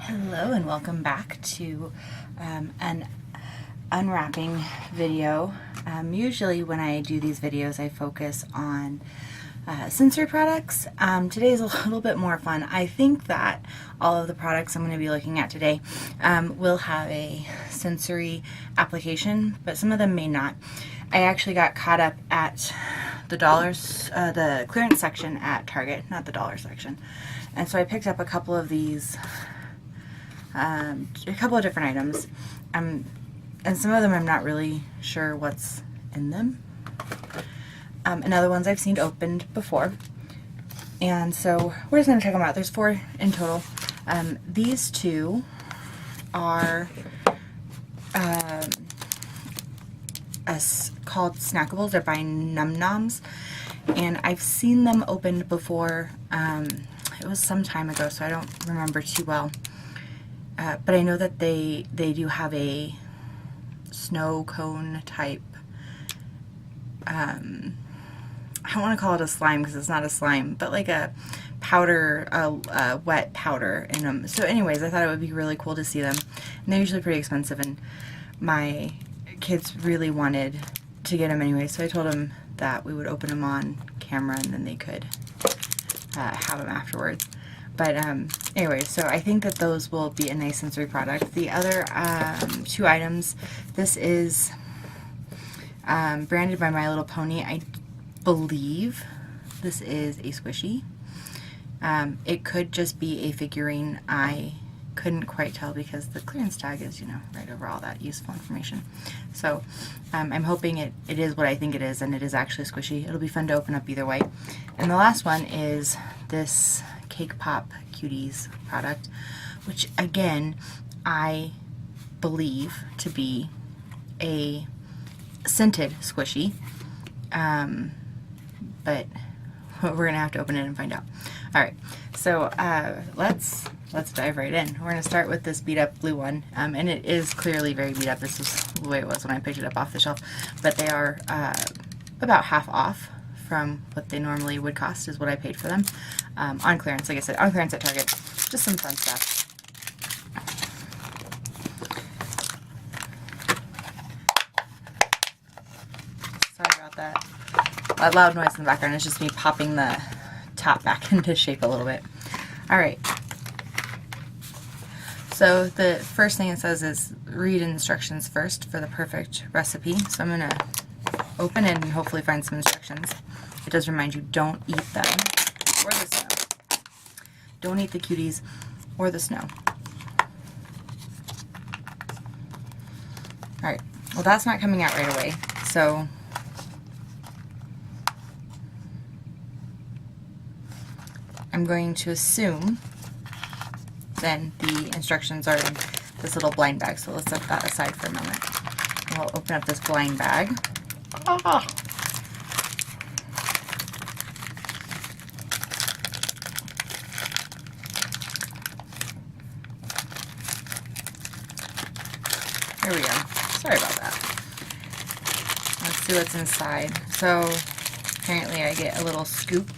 Hello and welcome back to an unwrapping video. Usually when I do these videos I focus on sensory products. Today is a little bit more fun. I think that all of the products I'm going to be looking at today will have a sensory application, but some of them may not. I actually got caught up at the clearance section at Target, not the dollar section, and so I picked up a couple of these. A couple of different items, and some of them I'm not really sure what's in them, and other ones I've seen opened before, and so we're just going to check them out. There's 4 in total. These 2 are called Snackables. They're by Num Noms, and I've seen them opened before. It was some time ago, so I don't remember too well. But I know that they do have a snow cone type, I don't want to call it a slime because it's not a slime, but like a powder, a wet powder in them. So anyways, I thought it would be really cool to see them. And they're usually pretty expensive, and my kids really wanted to get them anyway, so I told them that we would open them on camera and then they could have them afterwards. But anyway, so I think that those will be a nice sensory product. The other 2 items, this is branded by My Little Pony. I believe this is a squishy. It could just be a figurine. I couldn't quite tell because the clearance tag is, right over all that useful information. So I'm hoping it is what I think it is, and it is actually squishy. It'll be fun to open up either way. And the last one is this Cake Pop Cuties product, which again I believe to be a scented squishy, but we're gonna have to open it and find out. Alright, so let's dive right in. We're gonna start with this beat up blue one, and it is clearly very beat up. This is the way it was when I picked it up off the shelf, but they are about half off from what they normally would cost, is what I paid for them. On clearance, like I said, on clearance at Target. Just some fun stuff. Sorry about that. That loud noise in the background is just me popping the top back into shape a little bit. Alright. So the first thing it says is read instructions first for the perfect recipe. So I'm going to open it and hopefully find some instructions. It does remind you, don't eat them or the snow. Don't eat the cuties or the snow. Alright, well that's not coming out right away, so I'm going to assume then the instructions are in this little blind bag, so let's set that aside for a moment. And we'll open up this blind bag. Ah. Here we go. Sorry about that. Let's see what's inside. So apparently I get a little scoop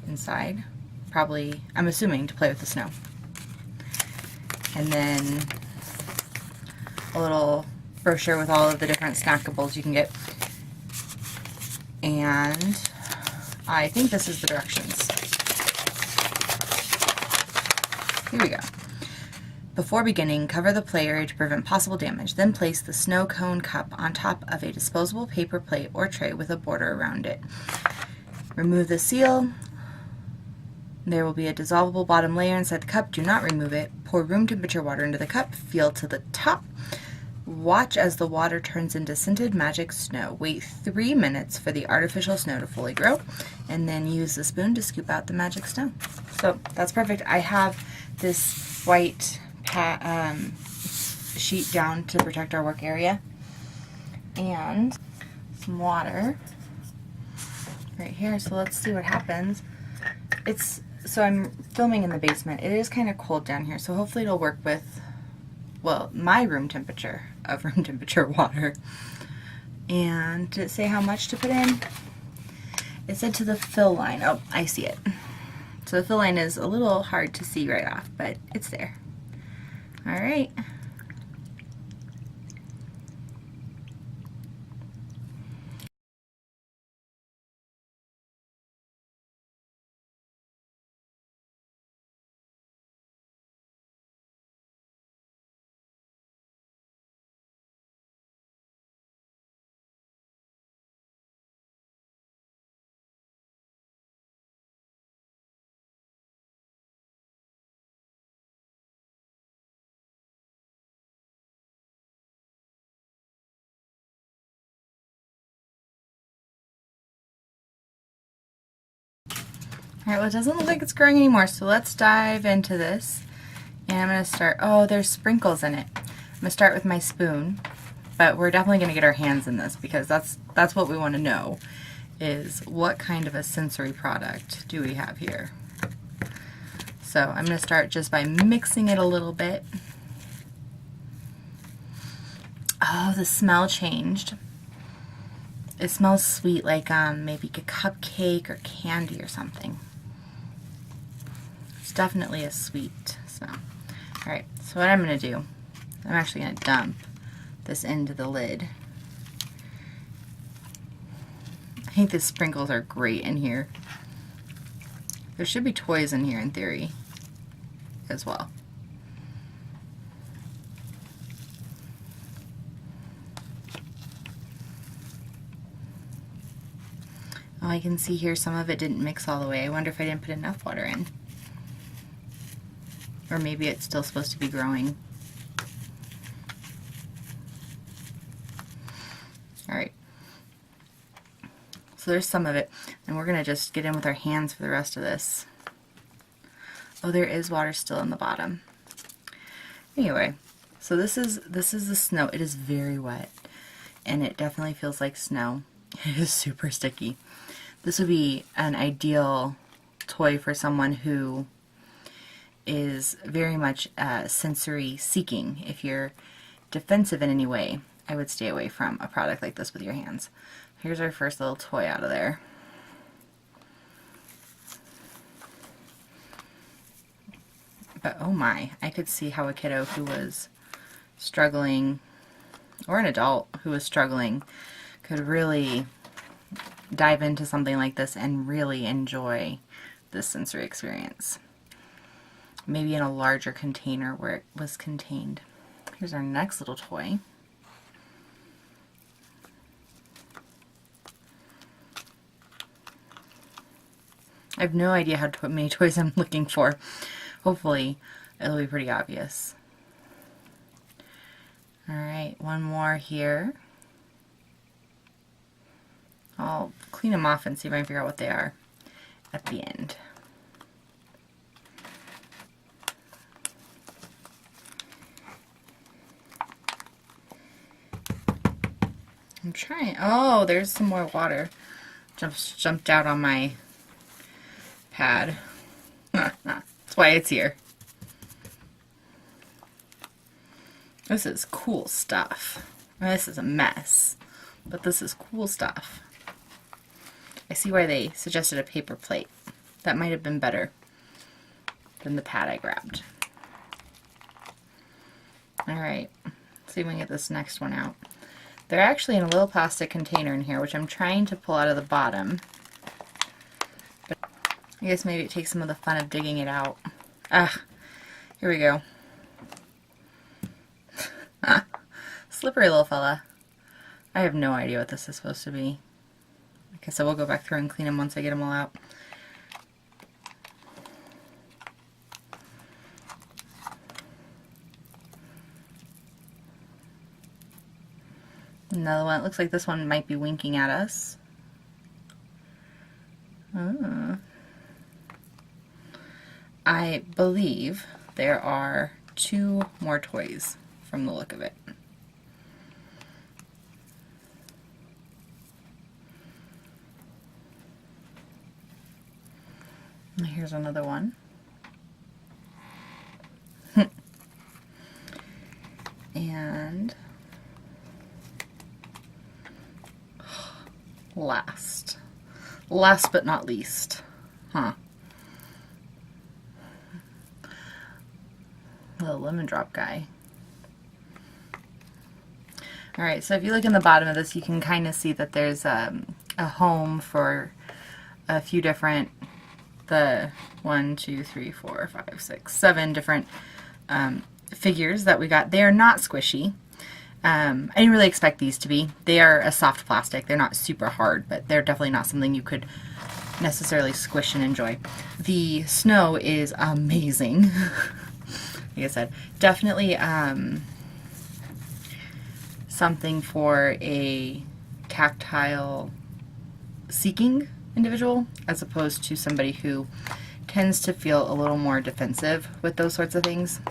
inside. Probably, I'm assuming, to play with the snow. And then a little brochure with all of the different snackables you can get. And I think this is the directions. Here we go. Before beginning, cover the play area to prevent possible damage. Then place the snow cone cup on top of a disposable paper plate or tray with a border around it. Remove the seal. There will be a dissolvable bottom layer inside the cup. Do not remove it. Pour room temperature water into the cup. Fill to the top. Watch as the water turns into scented magic snow. Wait 3 minutes for the artificial snow to fully grow, and then use the spoon to scoop out the magic snow. So that's perfect. I have this white sheet down to protect our work area, and some water right here. So let's see what happens. So I'm filming in the basement. It is kind of cold down here, so hopefully it'll work with, well, my room temperature of room temperature water. And did it say how much to put in? It said to the fill line. Oh, I see it. So the fill line is a little hard to see right off, but it's there. All right. Alright, well it doesn't look like it's growing anymore, so let's dive into this. And I'm going to start, oh, there's sprinkles in it. I'm going to start with my spoon, but we're definitely going to get our hands in this because that's what we want to know, is what kind of a sensory product do we have here. So I'm going to start just by mixing it a little bit. Oh, the smell changed. It smells sweet, like maybe a cupcake or candy or something. It's definitely a sweet smell. Alright, so what I'm going to do, I'm actually going to dump this into the lid. I think the sprinkles are great in here. There should be toys in here in theory as well. Oh, I can see here some of it didn't mix all the way. I wonder if I didn't put enough water in. Or maybe it's still supposed to be growing. Alright. So there's some of it. And we're going to just get in with our hands for the rest of this. Oh, there is water still in the bottom. Anyway, so this is the snow. It is very wet. And it definitely feels like snow. It is super sticky. This would be an ideal toy for someone who is very much sensory seeking. If you're defensive in any way, I would stay away from a product like this with your hands. Here's our first little toy out of there. But oh my, I could see how a kiddo who was struggling, or an adult who was struggling, could really dive into something like this and really enjoy this sensory experience. Maybe in a larger container where it was contained. Here's our next little toy. I have no idea how many toys I'm looking for. Hopefully it'll be pretty obvious. Alright, one more here. I'll clean them off and see if I can figure out what they are at the end. I'm trying. Oh, there's some more water. Jumped out on my pad. That's why it's here. This is cool stuff. This is a mess, but this is cool stuff. I see why they suggested a paper plate. That might have been better than the pad I grabbed. Alright, let's see if we can get this next one out. They're actually in a little plastic container in here, which I'm trying to pull out of the bottom. But I guess maybe it takes some of the fun of digging it out. Ah, here we go. Slippery little fella. I have no idea what this is supposed to be. I guess I will go back through and clean them once I get them all out. Another one. It looks like this one might be winking at us. I believe there are 2 more toys from the look of it. And here's another one. And last but not least. Little lemon drop guy. Alright, so if you look in the bottom of this, you can kind of see that there's a home for a few different, the 1, 2, 3, 4, 5, 6, 7 different figures that we got. They are not squishy. I didn't really expect these to be. They are a soft plastic. They're not super hard, but they're definitely not something you could necessarily squish and enjoy. The snow is amazing. Like I said, definitely something for a tactile seeking individual, as opposed to somebody who tends to feel a little more defensive with those sorts of things.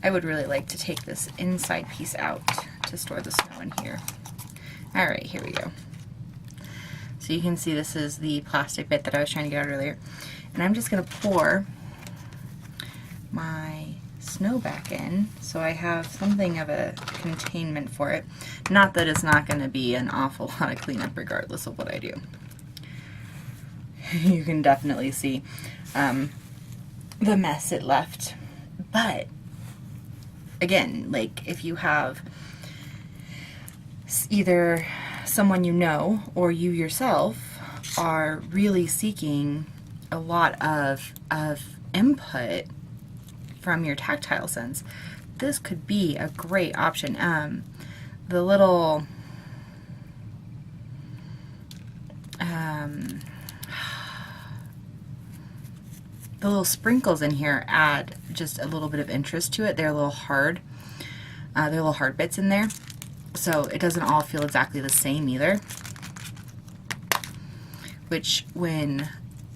I would really like to take this inside piece out to store the snow in here. Alright, here we go. So you can see this is the plastic bit that I was trying to get out earlier. And I'm just going to pour my snow back in so I have something of a containment for it. Not that it's not going to be an awful lot of cleanup regardless of what I do. You can definitely see the mess it left. But again, like if you have either someone you know or you yourself are really seeking a lot of input from your tactile sense, this could be a great option. The little sprinkles in here add just a little bit of interest to it. They're a little hard. They're little hard bits in there, so it doesn't all feel exactly the same either. Which, when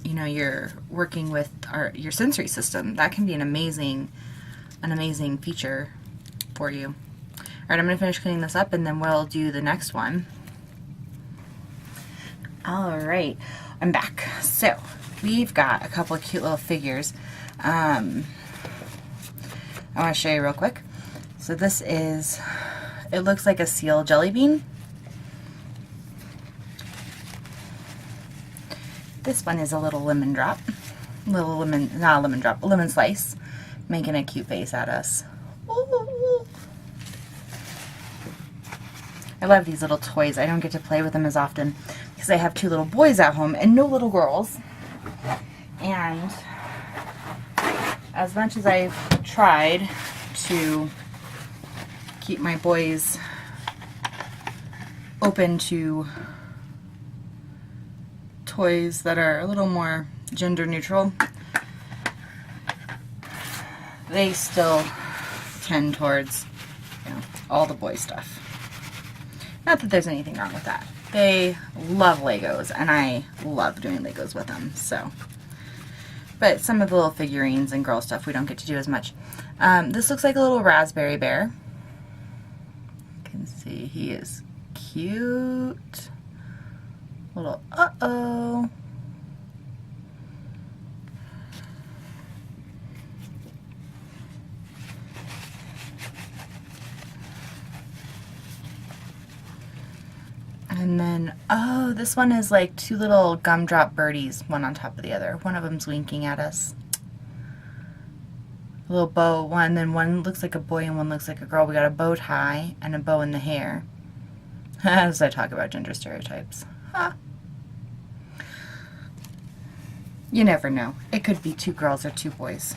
you know you're working with your sensory system, that can be an amazing feature for you. All right, I'm going to finish cleaning this up and then we'll do the next one. All right, I'm back. So we've got a couple of cute little figures. I want to show you real quick. So this is, it looks like a seal jelly bean. This one is a little lemon drop. Little lemon, not a lemon drop, a lemon slice, making a cute face at us. Ooh. I love these little toys. I don't get to play with them as often because I have 2 little boys at home and no little girls. And as much as I've tried to keep my boys open to toys that are a little more gender neutral, they still tend towards, you know, all the boy stuff. Not that there's anything wrong with that. They love Legos, and I love doing Legos with them, so. But some of the little figurines and girl stuff we don't get to do as much. This looks like a little raspberry bear. You can see he is cute. Little uh-oh. And then, oh, this one is like 2 little gumdrop birdies, one on top of the other. One of them's winking at us. A little bow, one, then one looks like a boy and one looks like a girl. We got a bow tie and a bow in the hair. As I talk about gender stereotypes. Huh. You never know. It could be 2 girls or 2 boys.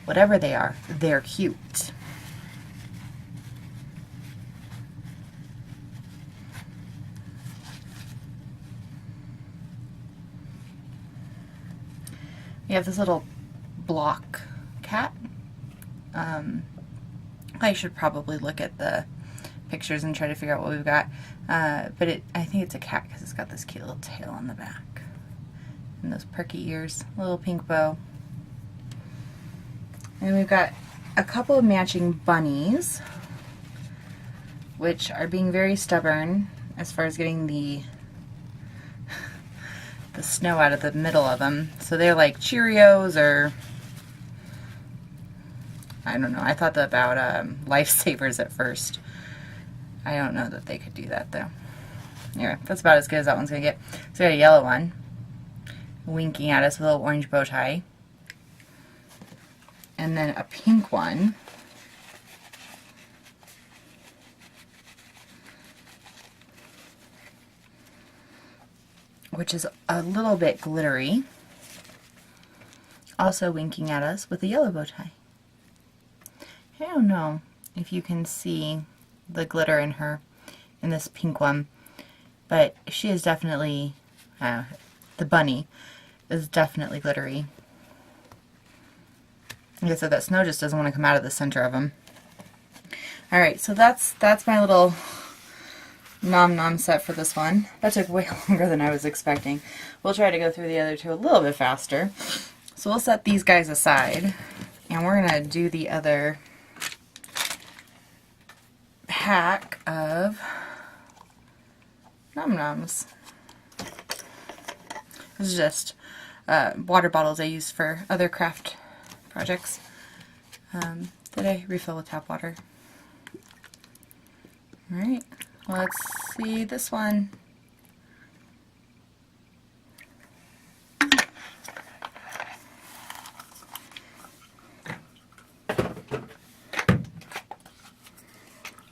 Whatever they are, they're cute. We have this little block cat. I should probably look at the pictures and try to figure out what we've got. But I think it's a cat because it's got this cute little tail on the back. And those perky ears. A little pink bow. And we've got a couple of matching bunnies, which are being very stubborn as far as getting the snow out of the middle of them. So they're like Cheerios, or I don't know. I thought about Lifesavers at first. I don't know that they could do that though. Anyway, that's about as good as that one's gonna get. So we got a yellow one, winking at us with a little orange bow tie. And then a pink one. Which is a little bit glittery. Also winking at us with a yellow bow tie. I don't know if you can see the glitter in her, in this pink one, but she is definitely, the bunny is definitely glittery. Like I said, that snow just doesn't want to come out of the center of them. Alright, so that's my little Nom Nom set for this one. That took way longer than I was expecting. We'll try to go through the other two a little bit faster. So we'll set these guys aside, and we're going to do the other pack of Nom Noms. This is just water bottles I use for other craft projects that I refill with tap water. Alright, let's see this one.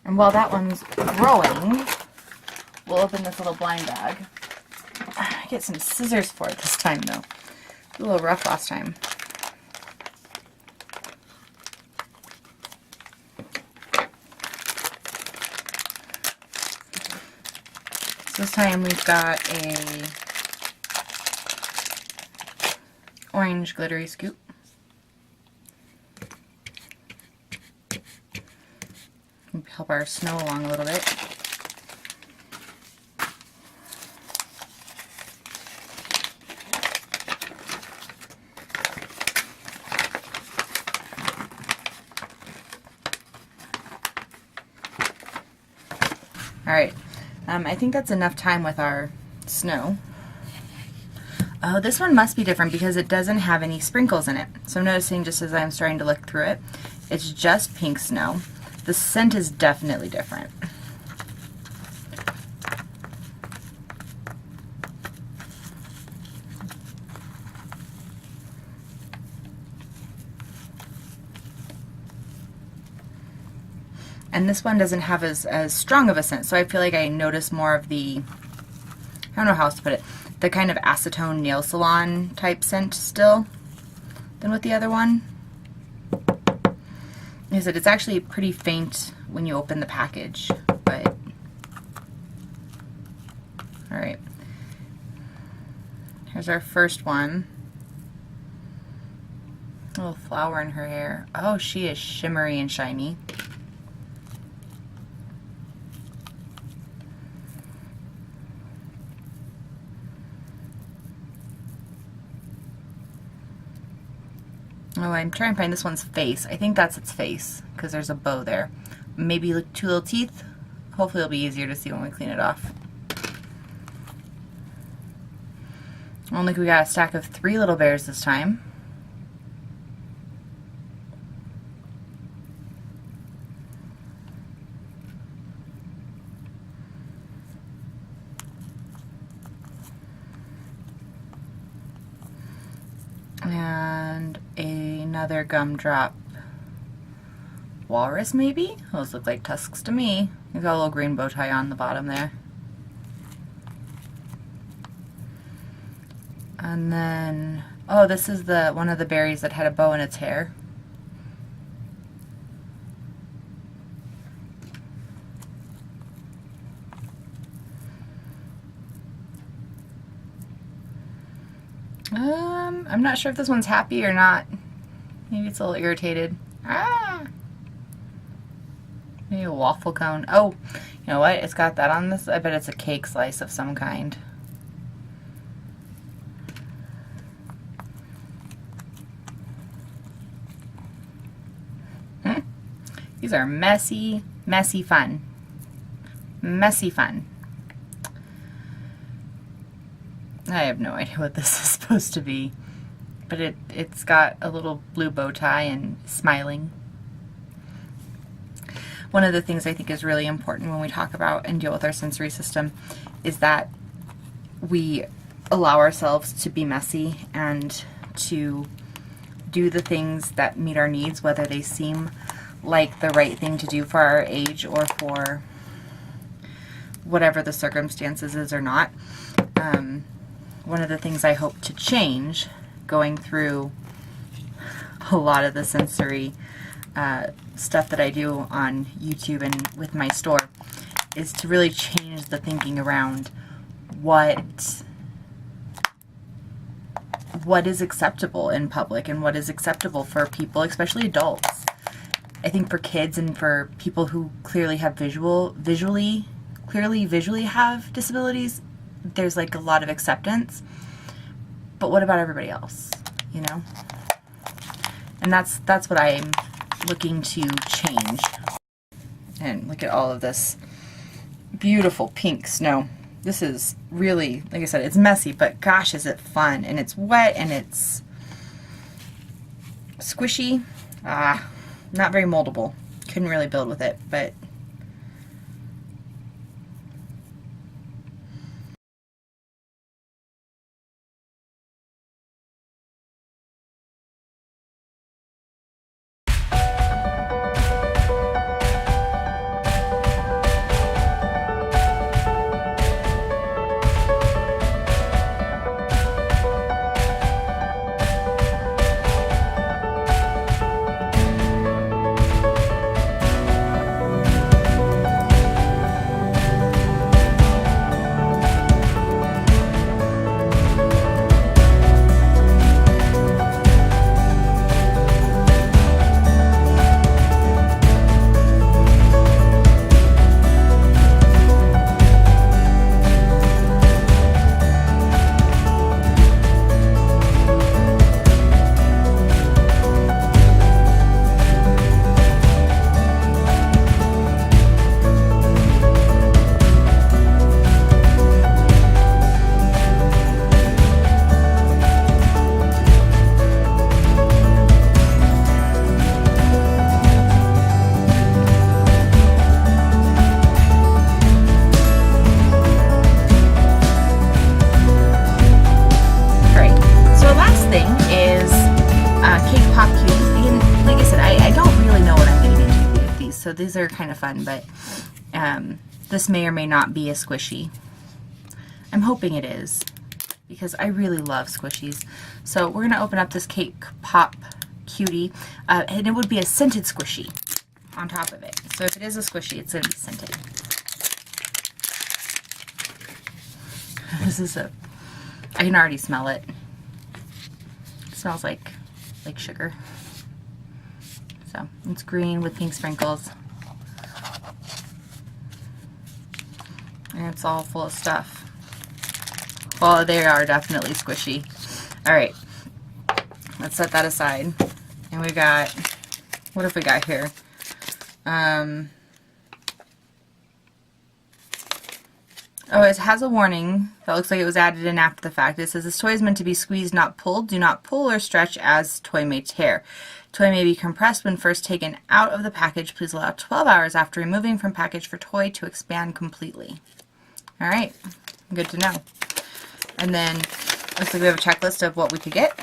And while that one's growing, we'll open this little blind bag. I get some scissors for it this time though. It was a little rough last time. So this time we've got a orange glittery scoop. Help our snow along a little bit. Alright, I think that's enough time with our snow. Oh, this one must be different because it doesn't have any sprinkles in it. So I'm noticing just as I'm starting to look through it, it's just pink snow. The scent is definitely different. And this one doesn't have as strong of a scent, so I feel like I notice more of the, I don't know how else to put it, the kind of acetone nail salon type scent still than with the other one. Like I said, it's actually pretty faint when you open the package, but alright. Here's our first one. A little flower in her hair. Oh, she is shimmery and shiny. Oh, I'm trying to find this one's face. I think that's its face, because there's a bow there. Maybe two little teeth. Hopefully it'll be easier to see when we clean it off. Only we got a stack of 3 little bears this time. And another gumdrop walrus, maybe? Those look like tusks to me. We've got a little green bow tie on the bottom there. And then, oh, this is the one of the berries that had a bow in its hair. I'm not sure if this one's happy or not. Maybe it's a little irritated. Ah! Maybe a waffle cone. Oh, you know what? It's got that on this. I bet it's a cake slice of some kind. These are messy, messy fun. Messy fun. I have no idea what this is supposed to be, but it's got a little blue bow tie and smiling. One of the things I think is really important when we talk about and deal with our sensory system is that we allow ourselves to be messy and to do the things that meet our needs, whether they seem like the right thing to do for our age or for whatever the circumstances is or not. One of the things I hope to change going through a lot of the sensory stuff that I do on YouTube and with my store is to really change the thinking around what is acceptable in public and what is acceptable for people, especially adults. I think for kids and for people who clearly have visually have disabilities, there's like a lot of acceptance. But what about everybody else, you know? And that's what I'm looking to change. And look at all of this beautiful pink snow. This is really, like I said, it's messy, but gosh, is it fun. And it's wet and it's squishy. Not very moldable. Couldn't really build with it, but so these are kind of fun, but this may or may not be a squishy. I'm hoping it is, because I really love squishies. So we're going to open up this Cake Pop Cutie, and it would be a scented squishy on top of it. So if it is a squishy, it's going to be scented. This is I can already smell it. It smells like sugar. So it's green with pink sprinkles. And it's all full of stuff. Well, they are definitely squishy. Alright, let's set that aside. And we got, what have we got here? Oh, it has a warning that looks like it was added in after the fact. It says this toy is meant to be squeezed, not pulled. Do not pull or stretch as toy may tear. Toy may be compressed when first taken out of the package. Please allow 12 hours after removing from package for toy to expand completely. Alright, good to know. And then looks like we have a checklist of what we could get.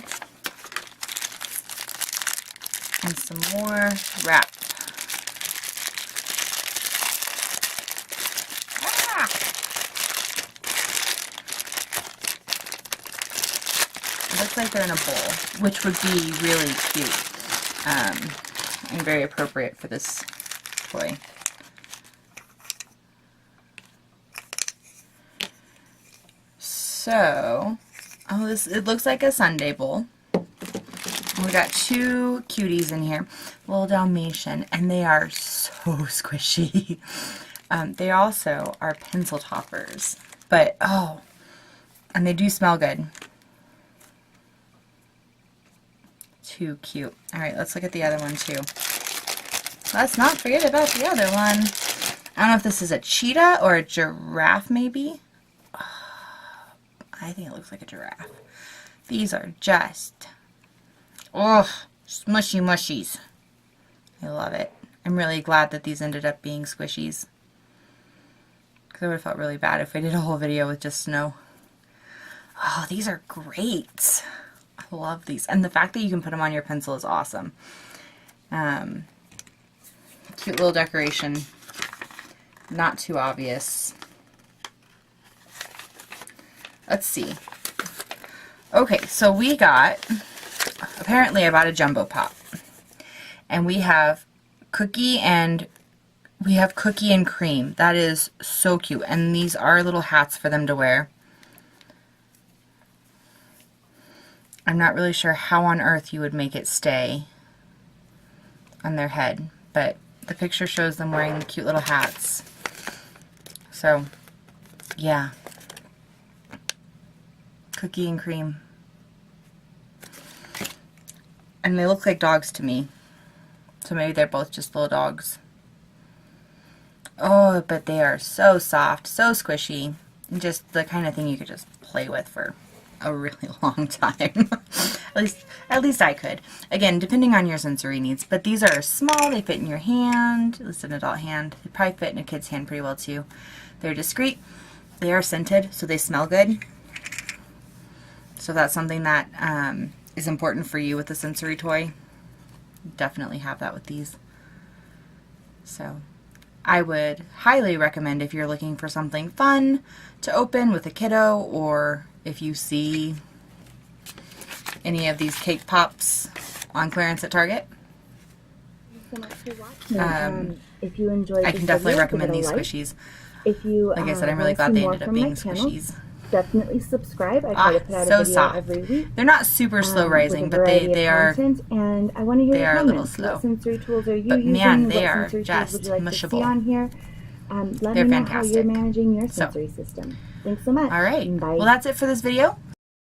And some more wrap. It looks like they're in a bowl, which would be really cute and very appropriate for this toy. So, it looks like a sundae bowl. We got two cuties in here, little Dalmatian, and they are so squishy. They also are pencil toppers, but oh, and they do smell good. Too cute. Alright, let's look at the other one too. Let's not forget about the other one. I don't know if this is a cheetah or a giraffe maybe. I think it looks like a giraffe. These are just, oh, smushy mushies. I love it. I'm really glad that these ended up being squishies, because I would have felt really bad if I did a whole video with just snow. Oh, these are great. I love these. And the fact that you can put them on your pencil is awesome. Cute little decoration. Not too obvious. Let's see. Okay, so we got, apparently I bought a jumbo pop. And we have cookie and cream. That is so cute. And these are little hats for them to wear. I'm not really sure how on earth you would make it stay on their head, but the picture shows them wearing cute little hats. So, yeah. Cookie and cream. And they look like dogs to me. So maybe they're both just little dogs. Oh, but they are so soft, so squishy. And just the kind of thing you could just play with for a really long time. at least I could. Again, depending on your sensory needs. But these are small, they fit in your hand, at least an adult hand. They probably fit in a kid's hand pretty well too. They're discreet. They are scented, so they smell good. So that's something that is important for you with a sensory toy. Definitely have that with these. So I would highly recommend if you're looking for something fun to open with a kiddo, or if you see any of these cake pops on clearance at Target. Thanks so much for watching. If you enjoyed I can definitely recommend these squishies. If you like I said, I'm really glad they ended up being squishies. Definitely subscribe. I try to put out a video every week. They're not super slow rising, but they are. And I want to hear they your are comments. a little slow. What sensory tools are you but using? Man, they what are sensory just tools would you like mushable. to see on here? Let They're me know fantastic. how you're managing your sensory system. Thanks so much. All right. Bye. Well, that's it for this video.